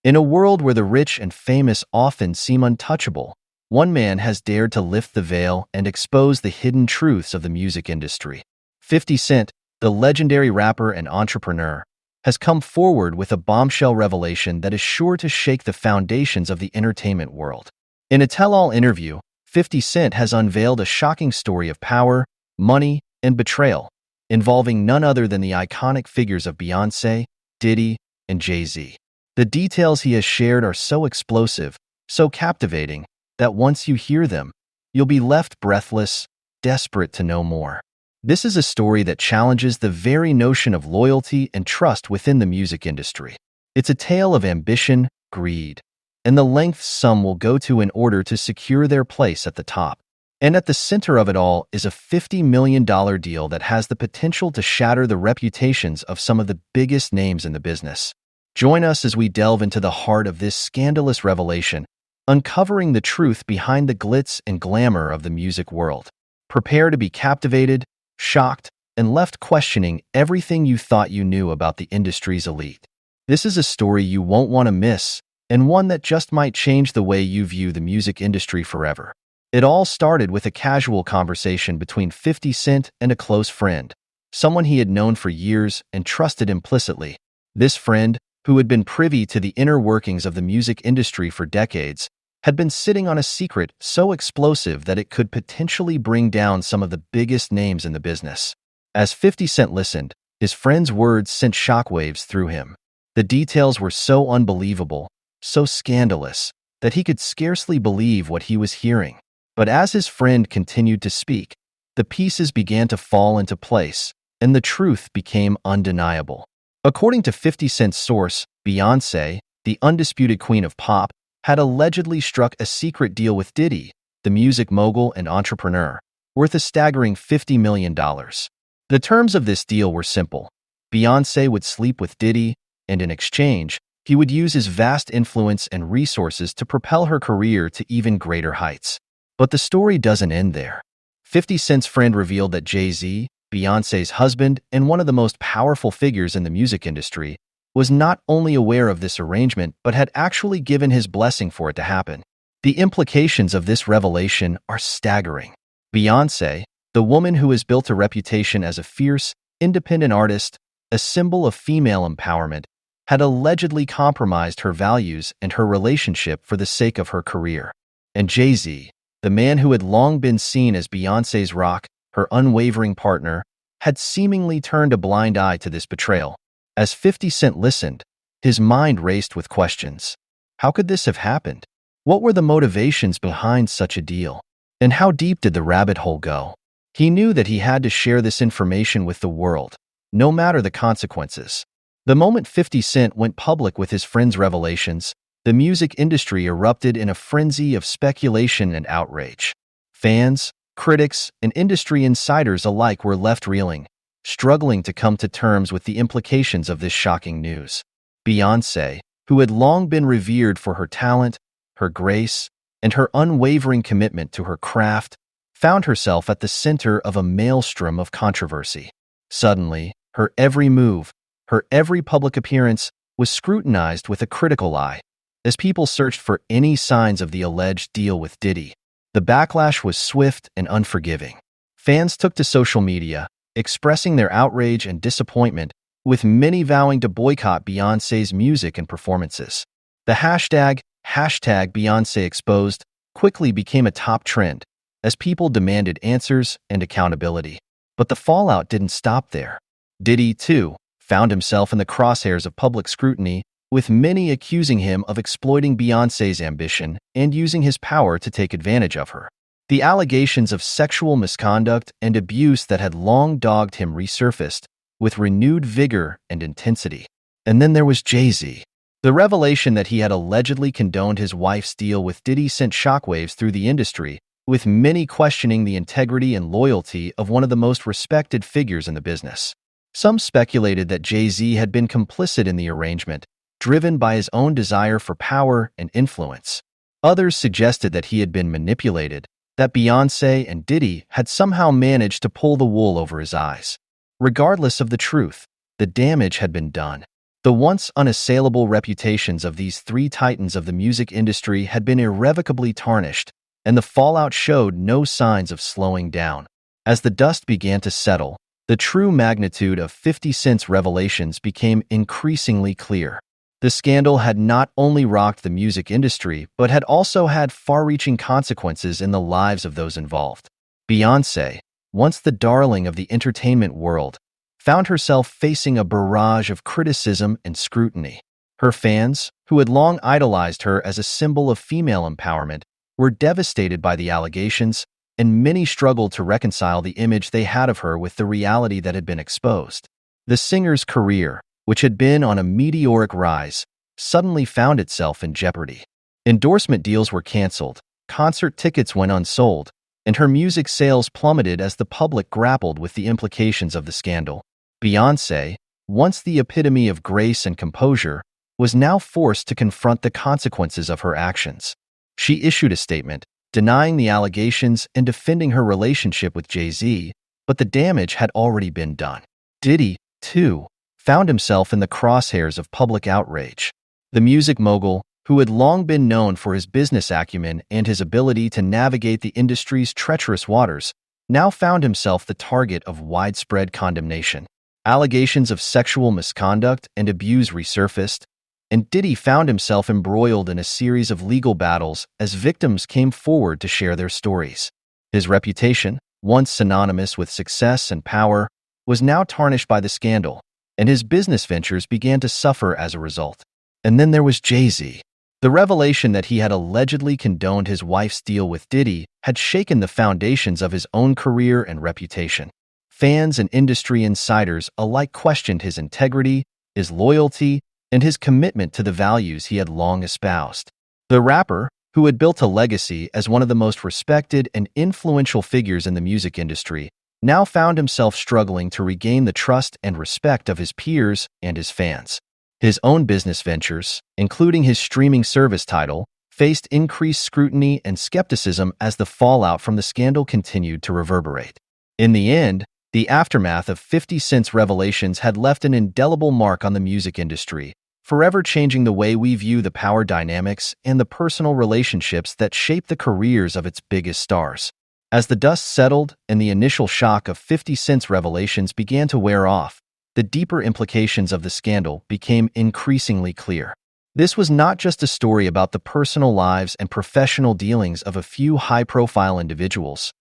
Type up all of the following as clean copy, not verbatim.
In a world where the rich and famous often seem untouchable, one man has dared to lift the veil and expose the hidden truths of the music industry. 50 Cent, the legendary rapper and entrepreneur, has come forward with a bombshell revelation that is sure to shake the foundations of the entertainment world. In a tell-all interview, 50 Cent has unveiled a shocking story of power, money, and betrayal, involving none other than the iconic figures of Beyonce, Diddy, and Jay-Z. The details he has shared are so explosive, so captivating, that once you hear them, you'll be left breathless, desperate to know more. This is a story that challenges the very notion of loyalty and trust within the music industry. It's a tale of ambition, greed, and the lengths some will go to in order to secure their place at the top. And at the center of it all is a $50 million deal that has the potential to shatter the reputations of some of the biggest names in the business. Join us as we delve into the heart of this scandalous revelation, uncovering the truth behind the glitz and glamour of the music world. Prepare to be captivated, shocked, and left questioning everything you thought you knew about the industry's elite. This is a story you won't want to miss, and one that just might change the way you view the music industry forever. It all started with a casual conversation between 50 Cent and a close friend, someone he had known for years and trusted implicitly. This friend, who had been privy to the inner workings of the music industry for decades, had been sitting on a secret so explosive that it could potentially bring down some of the biggest names in the business. As 50 Cent listened, his friend's words sent shockwaves through him. The details were so unbelievable, so scandalous, that he could scarcely believe what he was hearing. But as his friend continued to speak, the pieces began to fall into place, and the truth became undeniable. According to 50 Cent's source, Beyonce, the undisputed queen of pop, had allegedly struck a secret deal with Diddy, the music mogul and entrepreneur, worth a staggering $50 million. The terms of this deal were simple. Beyonce would sleep with Diddy, and in exchange, he would use his vast influence and resources to propel her career to even greater heights. But the story doesn't end there. 50 Cent's friend revealed that Jay-Z, Beyonce's husband and one of the most powerful figures in the music industry, was not only aware of this arrangement but had actually given his blessing for it to happen. The implications of this revelation are staggering. Beyonce, the woman who has built a reputation as a fierce, independent artist, a symbol of female empowerment, had allegedly compromised her values and her relationship for the sake of her career. And Jay-Z, the man who had long been seen as Beyonce's rock, her unwavering partner, had seemingly turned a blind eye to this betrayal. As 50 Cent listened, his mind raced with questions. How could this have happened? What were the motivations behind such a deal? And how deep did the rabbit hole go? He knew that he had to share this information with the world, no matter the consequences. The moment 50 Cent went public with his friend's revelations, the music industry erupted in a frenzy of speculation and outrage. Fans, critics, and industry insiders alike were left reeling, struggling to come to terms with the implications of this shocking news. Beyonce, who had long been revered for her talent, her grace, and her unwavering commitment to her craft, found herself at the center of a maelstrom of controversy. Suddenly, her every move, her every public appearance was scrutinized with a critical eye. As people searched for any signs of the alleged deal with Diddy, the backlash was swift and unforgiving. Fans took to social media, expressing their outrage and disappointment, with many vowing to boycott Beyoncé's music and performances. The hashtag Beyonce Exposed quickly became a top trend, as people demanded answers and accountability. But the fallout didn't stop there. Diddy, too, found himself in the crosshairs of public scrutiny, with many accusing him of exploiting Beyoncé's ambition and using his power to take advantage of her. The allegations of sexual misconduct and abuse that had long dogged him resurfaced, with renewed vigor and intensity. And then there was Jay-Z. The revelation that he had allegedly condoned his wife's deal with Diddy sent shockwaves through the industry, with many questioning the integrity and loyalty of one of the most respected figures in the business. Some speculated that Jay-Z had been complicit in the arrangement, driven by his own desire for power and influence. Others suggested that he had been manipulated, that Beyonce and Diddy had somehow managed to pull the wool over his eyes. Regardless of the truth, the damage had been done. The once unassailable reputations of these three titans of the music industry had been irrevocably tarnished, and the fallout showed no signs of slowing down. As the dust began to settle, the true magnitude of 50 Cent's revelations became increasingly clear. The scandal had not only rocked the music industry, but had also had far-reaching consequences in the lives of those involved. Beyonce, once the darling of the entertainment world, found herself facing a barrage of criticism and scrutiny. Her fans, who had long idolized her as a symbol of female empowerment, were devastated by the allegations, and many struggled to reconcile the image they had of her with the reality that had been exposed. The singer's career, which had been on a meteoric rise, suddenly found itself in jeopardy. Endorsement deals were canceled, concert tickets went unsold, and her music sales plummeted as the public grappled with the implications of the scandal. Beyonce, once the epitome of grace and composure, was now forced to confront the consequences of her actions. She issued a statement, denying the allegations and defending her relationship with Jay-Z, but the damage had already been done. Diddy, too, found himself in the crosshairs of public outrage. The music mogul, who had long been known for his business acumen and his ability to navigate the industry's treacherous waters, now found himself the target of widespread condemnation. Allegations of sexual misconduct and abuse resurfaced, and Diddy found himself embroiled in a series of legal battles as victims came forward to share their stories. His reputation, once synonymous with success and power, was now tarnished by the scandal, and his business ventures began to suffer as a result. And then there was Jay-Z. The revelation that he had allegedly condoned his wife's deal with Diddy had shaken the foundations of his own career and reputation. Fans and industry insiders alike questioned his integrity, his loyalty, and his commitment to the values he had long espoused. The rapper, who had built a legacy as one of the most respected and influential figures in the music industry, now found himself struggling to regain the trust and respect of his peers and his fans. His own business ventures, including his streaming service title, faced increased scrutiny and skepticism as the fallout from the scandal continued to reverberate. In the end, the aftermath of 50 Cent's revelations had left an indelible mark on the music industry, forever changing the way we view the power dynamics and the personal relationships that shape the careers of its biggest stars. As the dust settled and the initial shock of 50 Cent's revelations began to wear off, the deeper implications of the scandal became increasingly clear. This was not just a story about the personal lives and professional dealings of a few high-profile individuals.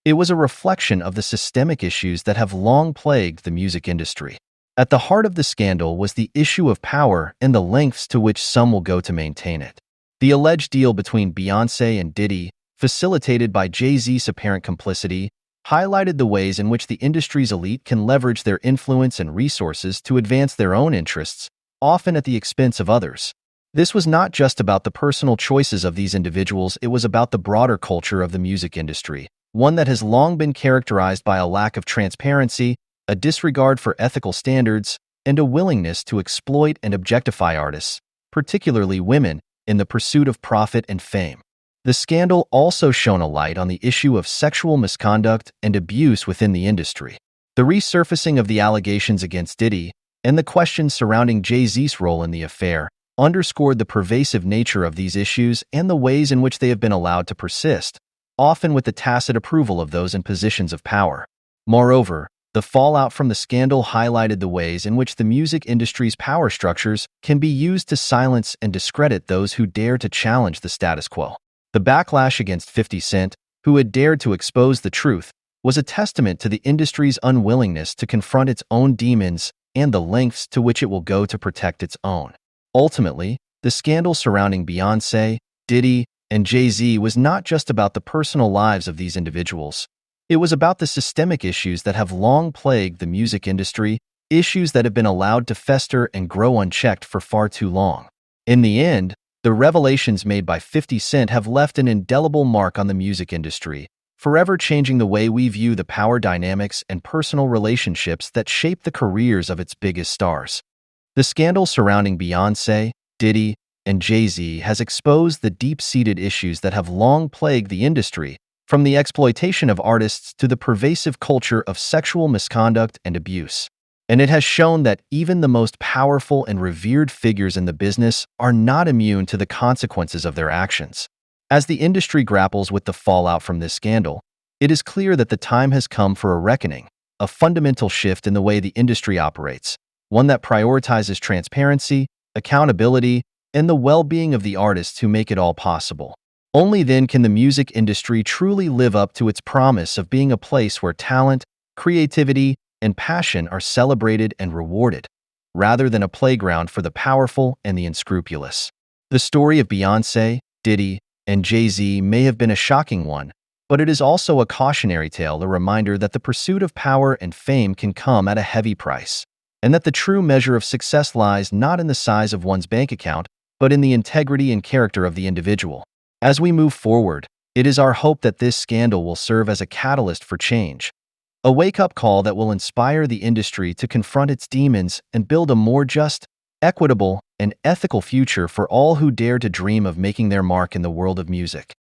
It was a reflection of the systemic issues that have long plagued the music industry. At the heart of the scandal was the issue of power and the lengths to which some will go to maintain it. The alleged deal between Beyonce and Diddy, facilitated by Jay-Z's apparent complicity, highlighted the ways in which the industry's elite can leverage their influence and resources to advance their own interests, often at the expense of others. This was not just about the personal choices of these individuals, it was about the broader culture of the music industry, one that has long been characterized by a lack of transparency, a disregard for ethical standards, and a willingness to exploit and objectify artists, particularly women, in the pursuit of profit and fame. The scandal also shone a light on the issue of sexual misconduct and abuse within the industry. The resurfacing of the allegations against Diddy and the questions surrounding Jay-Z's role in the affair underscored the pervasive nature of these issues and the ways in which they have been allowed to persist, often with the tacit approval of those in positions of power. Moreover, the fallout from the scandal highlighted the ways in which the music industry's power structures can be used to silence and discredit those who dare to challenge the status quo. The backlash against 50 Cent, who had dared to expose the truth, was a testament to the industry's unwillingness to confront its own demons and the lengths to which it will go to protect its own. Ultimately, the scandal surrounding Beyonce, Diddy, and Jay-Z was not just about the personal lives of these individuals. It was about the systemic issues that have long plagued the music industry, issues that have been allowed to fester and grow unchecked for far too long. In the end, the revelations made by 50 Cent have left an indelible mark on the music industry, forever changing the way we view the power dynamics and personal relationships that shape the careers of its biggest stars. The scandal surrounding Beyonce, Diddy, and Jay-Z has exposed the deep-seated issues that have long plagued the industry, from the exploitation of artists to the pervasive culture of sexual misconduct and abuse. And it has shown that even the most powerful and revered figures in the business are not immune to the consequences of their actions. As the industry grapples with the fallout from this scandal, it is clear that the time has come for a reckoning, a fundamental shift in the way the industry operates, one that prioritizes transparency, accountability, and the well-being of the artists who make it all possible. Only then can the music industry truly live up to its promise of being a place where talent, creativity, and passion are celebrated and rewarded, rather than a playground for the powerful and the unscrupulous. The story of Beyonce, Diddy, and Jay-Z may have been a shocking one, but it is also a cautionary tale, a reminder that the pursuit of power and fame can come at a heavy price, and that the true measure of success lies not in the size of one's bank account, but in the integrity and character of the individual. As we move forward, it is our hope that this scandal will serve as a catalyst for change, a wake-up call that will inspire the industry to confront its demons and build a more just, equitable, and ethical future for all who dare to dream of making their mark in the world of music.